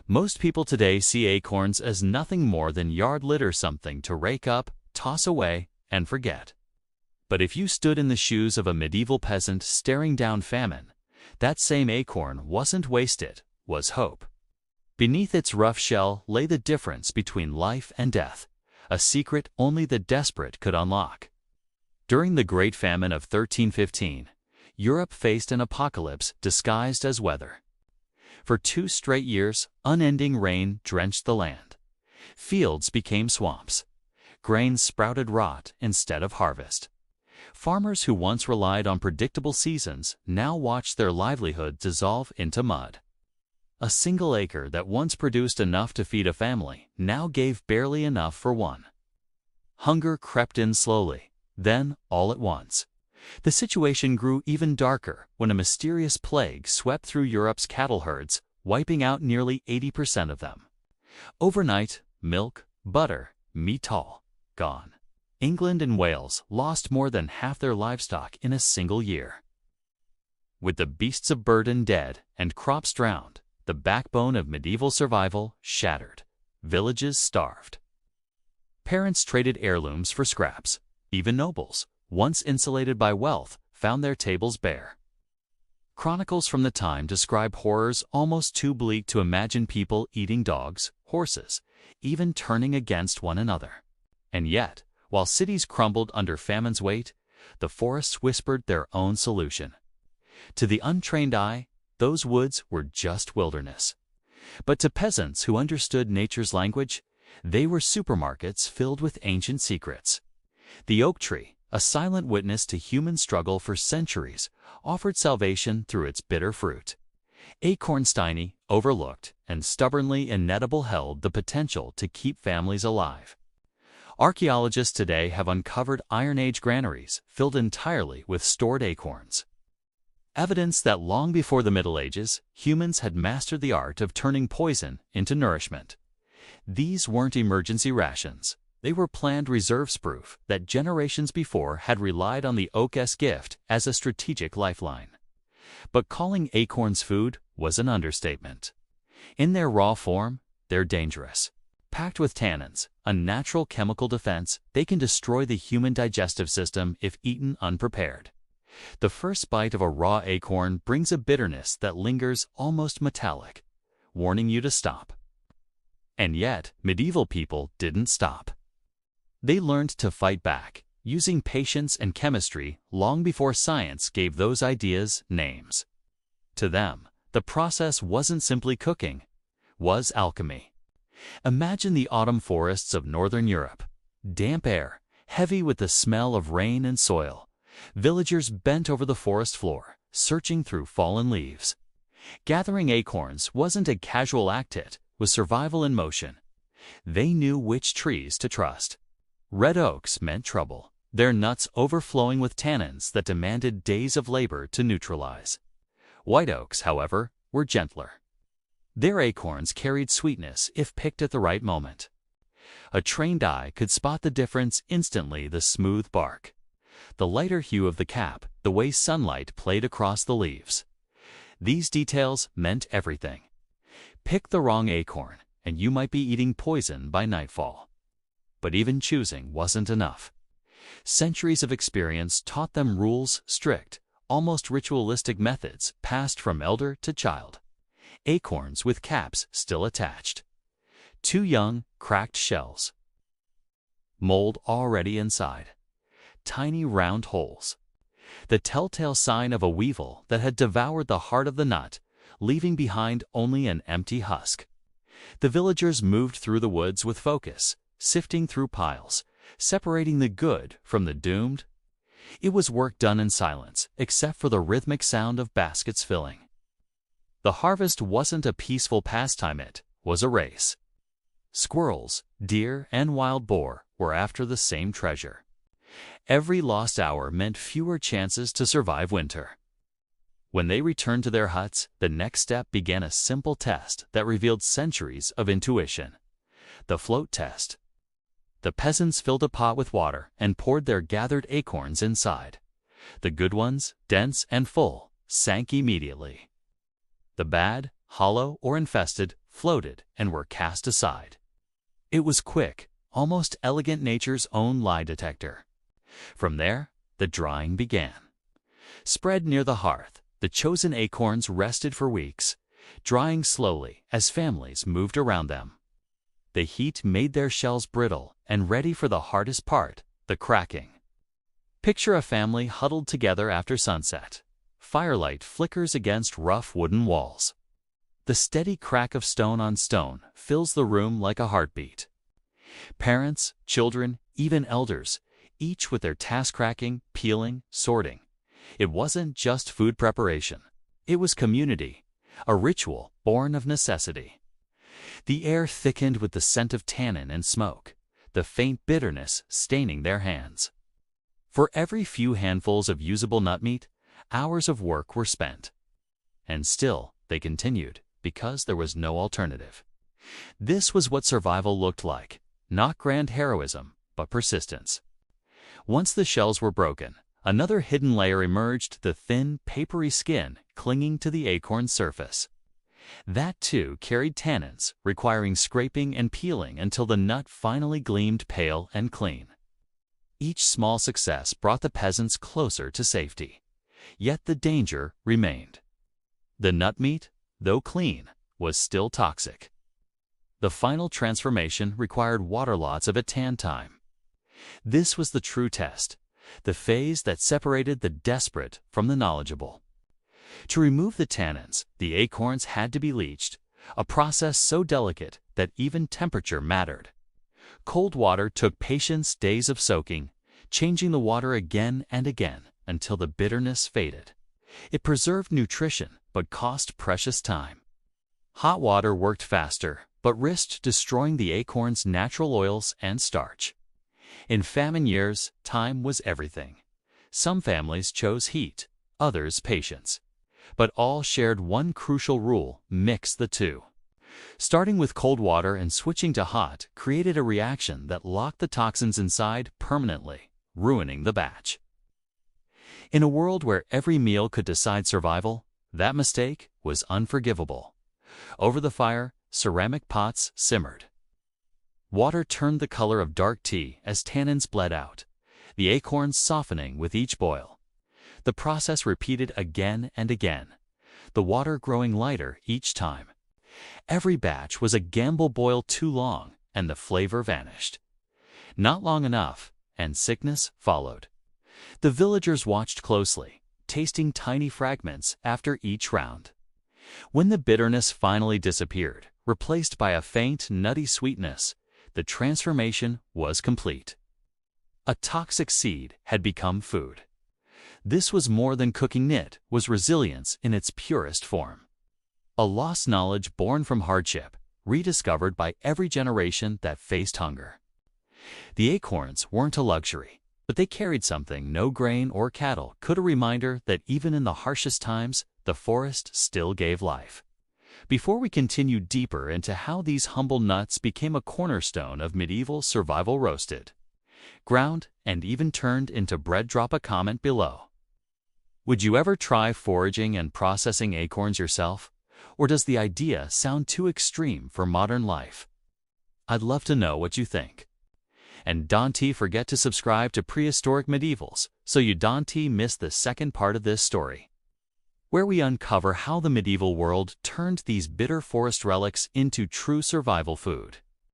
Most people today see acorns as nothing more than yard litter, something to rake up, toss away, and forget. But if you stood in the shoes of a medieval peasant staring down famine, that same acorn wasn't wasted, was hope. Beneath its rough shell lay the difference between life and death, a secret only the desperate could unlock. During the Great Famine of 1315, Europe faced an apocalypse disguised as weather. For 2 straight years, unending rain drenched the land. Fields became swamps. Grain sprouted rot instead of harvest. Farmers who once relied on predictable seasons now watched their livelihood dissolve into mud. A single acre that once produced enough to feed a family now gave barely enough for one. Hunger crept in slowly, then all at once. The situation grew even darker when a mysterious plague swept through Europe's cattle herds, wiping out nearly 80% of them. Overnight, milk, butter, meat all gone. England and Wales lost more than half their livestock in a single year. With the beasts of burden dead and crops drowned, the backbone of medieval survival shattered. Villages starved. Parents traded heirlooms for scraps. Even nobles, once insulated by wealth, found their tables bare. Chronicles from the time describe horrors almost too bleak to imagine, people eating dogs, horses, even turning against one another. And yet, while cities crumbled under famine's weight, the forests whispered their own solution. To the untrained eye, those woods were just wilderness. But to peasants who understood nature's language, they were supermarkets filled with ancient secrets. The oak tree, a silent witness to human struggle for centuries, offered salvation through its bitter fruit. Acorns, tiny, overlooked, and stubbornly inedible, held the potential to keep families alive. Archaeologists today have uncovered Iron Age granaries filled entirely with stored acorns. Evidence that long before the Middle Ages, humans had mastered the art of turning poison into nourishment. These weren't emergency rations. They were planned reserves, proof that generations before had relied on the oak's gift as a strategic lifeline. But calling acorns food was an understatement. In their raw form, they're dangerous. Packed with tannins, a natural chemical defense, they can destroy the human digestive system if eaten unprepared. The first bite of a raw acorn brings a bitterness that lingers, almost metallic, warning you to stop. And yet, medieval people didn't stop. They learned to fight back, using patience and chemistry long before science gave those ideas names. To them, the process wasn't simply cooking, was alchemy. Imagine the autumn forests of northern Europe. Damp air, heavy with the smell of rain and soil. Villagers bent over the forest floor, searching through fallen leaves. Gathering acorns wasn't a casual act, it was survival in motion. They knew which trees to trust. Red oaks meant trouble, their nuts overflowing with tannins that demanded days of labor to neutralize. White oaks, however, were gentler. Their acorns carried sweetness if picked at the right moment. A trained eye could spot the difference instantly: the smooth bark, the lighter hue of the cap, the way sunlight played across the leaves. These details meant everything. Pick the wrong acorn, and you might be eating poison by nightfall. But even choosing wasn't enough. Centuries of experience taught them rules, strict, almost ritualistic methods passed from elder to child. Acorns with caps still attached. Too young, cracked shells. Mold already inside. Tiny round holes. The telltale sign of a weevil that had devoured the heart of the nut, leaving behind only an empty husk. The villagers moved through the woods with focus, sifting through piles, separating the good from the doomed. It was work done in silence, except for the rhythmic sound of baskets filling. The harvest wasn't a peaceful pastime, it was a race. Squirrels, deer, and wild boar were after the same treasure. Every lost hour meant fewer chances to survive winter. When they returned to their huts, the next step began: a simple test that revealed centuries of intuition. The float test. The peasants filled a pot with water and poured their gathered acorns inside. The good ones, dense and full, sank immediately. The bad, hollow or infested, floated and were cast aside. It was quick, almost elegant nature's own lie detector. From there, the drying began. Spread near the hearth, the chosen acorns rested for weeks, drying slowly as families moved around them. The heat made their shells brittle and ready for the hardest part, the cracking. Picture a family huddled together after sunset. Firelight flickers against rough wooden walls. The steady crack of stone on stone fills the room like a heartbeat. Parents, children, even elders, each with their task cracking, peeling, sorting. It wasn't just food preparation. It was community, a ritual born of necessity. The air thickened with the scent of tannin and smoke, the faint bitterness staining their hands. For every few handfuls of usable nut meat, hours of work were spent. And still, they continued, because there was no alternative. This was what survival looked like, not grand heroism, but persistence. Once the shells were broken, another hidden layer emerged, the thin, papery skin clinging to the acorn's surface. That, too, carried tannins, requiring scraping and peeling until the nut finally gleamed pale and clean. Each small success brought the peasants closer to safety. Yet the danger remained. The nut meat, though clean, was still toxic. The final transformation required water lots of tan time. This was the true test, the phase that separated the desperate from the knowledgeable. To remove the tannins, the acorns had to be leached, a process so delicate that even temperature mattered. Cold water took patience, days of soaking, changing the water again and again until the bitterness faded. It preserved nutrition but cost precious time. Hot water worked faster, but risked destroying the acorn's natural oils and starch. In famine years, time was everything. Some families chose heat, others patience. But all shared one crucial rule: mix the two. Starting with cold water and switching to hot created a reaction that locked the toxins inside permanently, ruining the batch. In a world where every meal could decide survival, that mistake was unforgivable. Over the fire, ceramic pots simmered. Water turned the color of dark tea as tannins bled out, the acorns softening with each boil. The process repeated again and again, the water growing lighter each time. Every batch was a gamble boiled too long, and the flavor vanished. Not long enough, and sickness followed. The villagers watched closely, tasting tiny fragments after each round. When the bitterness finally disappeared, replaced by a faint, nutty sweetness, the transformation was complete. A toxic seed had become food. This was more than cooking. It was resilience in its purest form. A lost knowledge born from hardship, rediscovered by every generation that faced hunger. The acorns weren't a luxury, but they carried something no grain or cattle could, a reminder that even in the harshest times, the forest still gave life. Before we continue deeper into how these humble nuts became a cornerstone of medieval survival, roasted, ground, and even turned into bread, drop a comment below. Would you ever try foraging and processing acorns yourself? Or does the idea sound too extreme for modern life? I'd love to know what you think. And don't forget to subscribe to Prehistoric Medievals so you don't miss the second part of this story, where we uncover how the medieval world turned these bitter forest relics into true survival food.